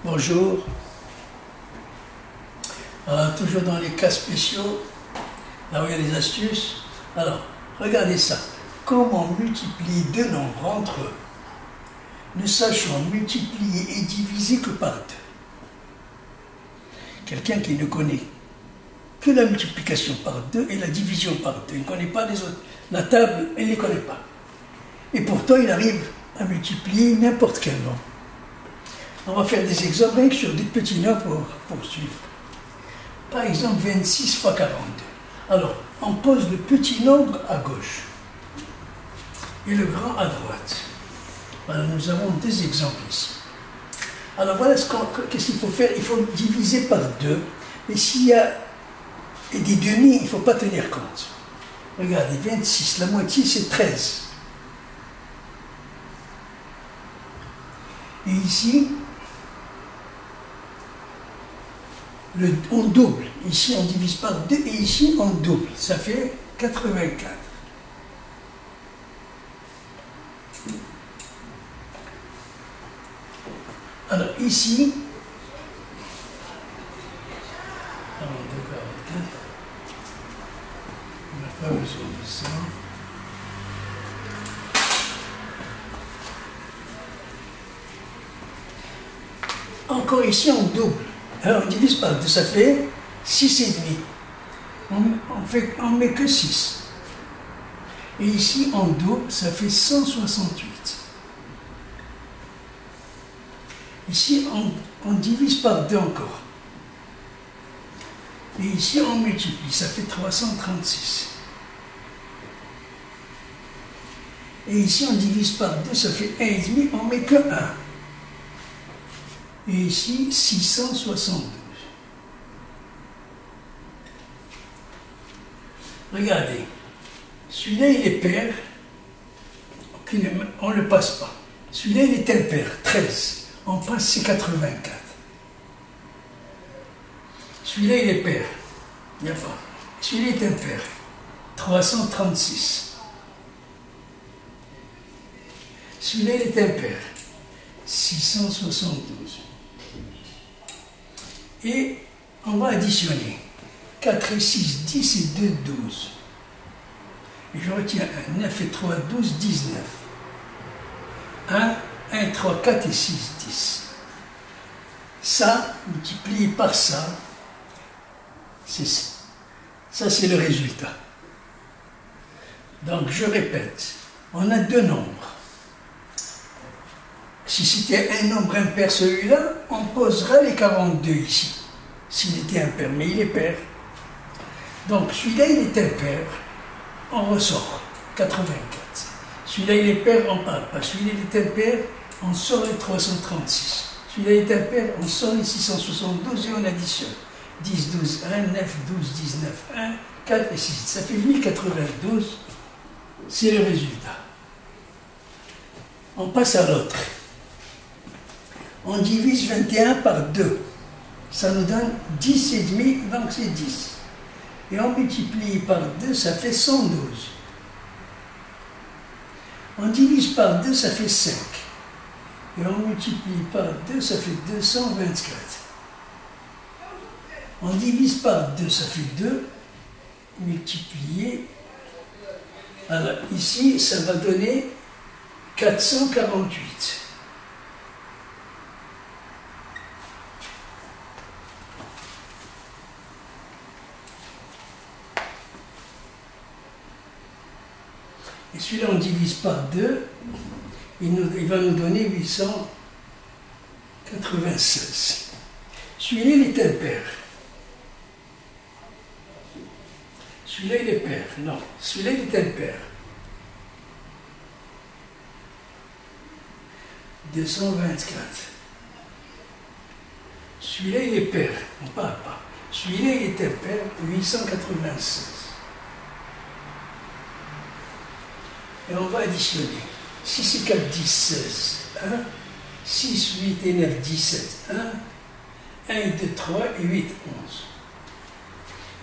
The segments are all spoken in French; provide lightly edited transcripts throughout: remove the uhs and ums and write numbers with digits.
Bonjour. Toujours dans les cas spéciaux, là où il y a des astuces. Alors, regardez ça. Comment multiplier deux nombres entre eux, ne sachant multiplier et diviser que par deux. Quelqu'un qui ne connaît que la multiplication par deux et la division par deux. Il ne connaît pas les autres. La table, il ne les connaît pas. Et pourtant, il arrive à multiplier n'importe quel nombre. On va faire des exemples sur des petits nombres pour poursuivre. Par exemple, 26 fois 42. Alors, on pose le petit nombre à gauche et le grand à droite. Voilà, nous avons deux exemples ici. Alors voilà qu'est-ce qu'il faut faire. Il faut diviser par deux. Et s'il y a des demi, il ne faut pas tenir compte. Regardez, 26, la moitié c'est 13. Et ici, on double. Ici, on divise par 2 et ici, on double. Ça fait 84. Alors, ici, on n'a pas besoin de ça. Encore ici, on double. Alors, on divise par 2, ça fait 6,5. On met que 6. Et ici, on double, ça fait 168. Ici, on divise par 2 encore. Et ici, on multiplie, ça fait 336. Et ici, on divise par 2, ça fait 1,5, on met que 1. Et ici, 672. Regardez, celui-là, il est pair, on ne le passe pas. Celui-là, il est impair, 13. On passe, c'est 84. Celui-là, il est pair. Il n'y a pas. Celui-là est impair, 336. Celui-là, il est impair, 672. Et on va additionner. 4 et 6, 10 et 2, 12. Et je retiens 1, 9 et 3, 12, 19. 1, 1, 3, 4 et 6, 10. Ça, multiplié par ça, c'est ça. Ça, c'est le résultat. Donc, je répète, on a deux nombres. Si c'était un nombre impair celui-là, on posera les 42 ici. S'il était impair, mais il est pair. Donc, celui-là, il est impair, on ressort 84. Celui-là, il est pair, on ne parle pas. Celui-là, il est impair, on sort les 336. Celui-là, il est impair, on sort les 672 et on additionne. 10, 12, 1, 9, 12, 19, 1, 4 et 6. Ça fait 1092. C'est le résultat. On passe à l'autre. On divise 21 par 2. Ça nous donne 10,5, donc c'est 10. Et on multiplie par 2, ça fait 112. On divise par 2, ça fait 5. Et on multiplie par 2, ça fait 224. On divise par 2, ça fait 2. Multiplié. Alors ici, ça va donner 448. Et celui-là, on divise par 2, il va nous donner 896. Celui-là, il est impair. Celui-là, il est pair. Non, celui-là, il est impair. 224. Celui-là, il est pair. On ne parle pas. Celui-là, il est impair. 896. Et on va additionner. 6 et 4, 10, 16. 1. 6, 8 et 9, 17. 1. 1 et 2, 3 et 8, 11.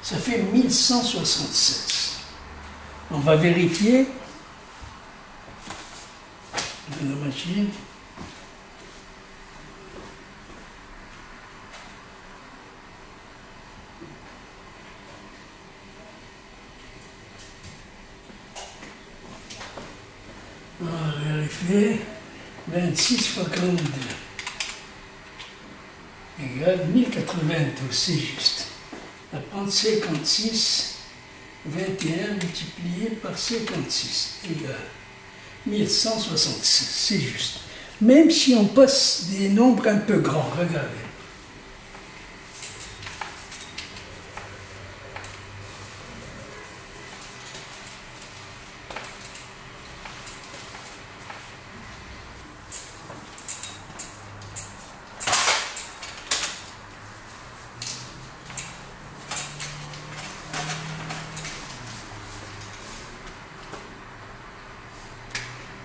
Ça fait 1176. On va vérifier dans la machine. fait 26 fois 42 égale 1092, c'est juste. On va prendre 56, 21 multiplié par 56 égale 1166, c'est juste. Même si on passe des nombres un peu grands, regardez.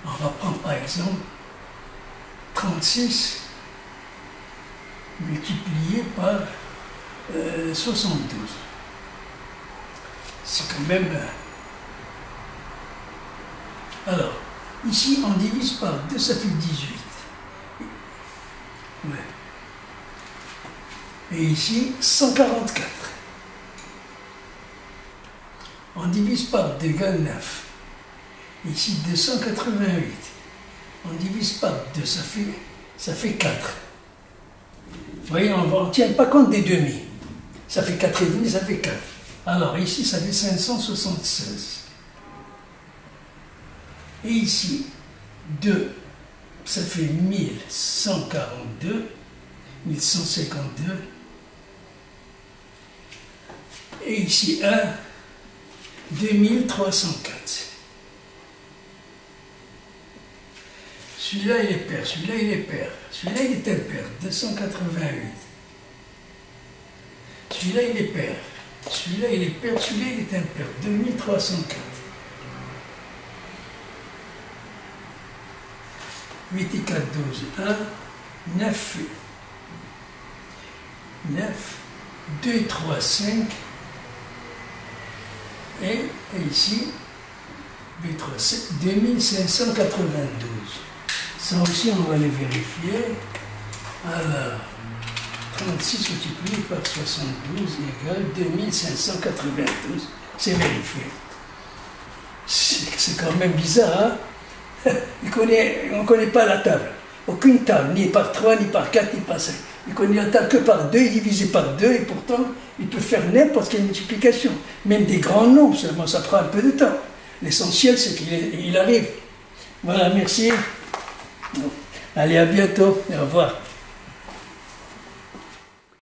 On va prendre par exemple 36 multiplié par 72. C'est quand même... Alors, ici on divise par 2, ça fait 18. Ouais. Et ici 144. On divise par 2 égale 9. Ici 288. On divise par 2, ça fait 4. Vous voyez, on ne tient pas compte des demi. Ça fait 4,5, ça fait 4. Alors ici, ça fait 576. Et ici, 2, ça fait 1142, 1152. Et ici, 1, 2304. Celui-là, il est pair, celui-là, il est pair, celui-là, il est impair, 288. Celui-là, il est pair, celui-là, il est pair, celui-là, il est impair, 2304. 8 et 4, 12, 1, 9, 2 et 3, 5, et ici, 2 et 3, 7, 2592. Ça aussi, on va les vérifier. Alors, 36 multiplié par 72 égale 2592. C'est vérifié. C'est quand même bizarre, hein? On ne connaît pas la table. Aucune table, ni par 3, ni par 4, ni par 5. Il connaît la table que par 2, il divisé par 2, et pourtant, il peut faire n'importe quelle multiplication. Même des grands nombres, seulement ça prend un peu de temps. L'essentiel, c'est qu'il arrive. Voilà, merci. Allez, à bientôt et au revoir.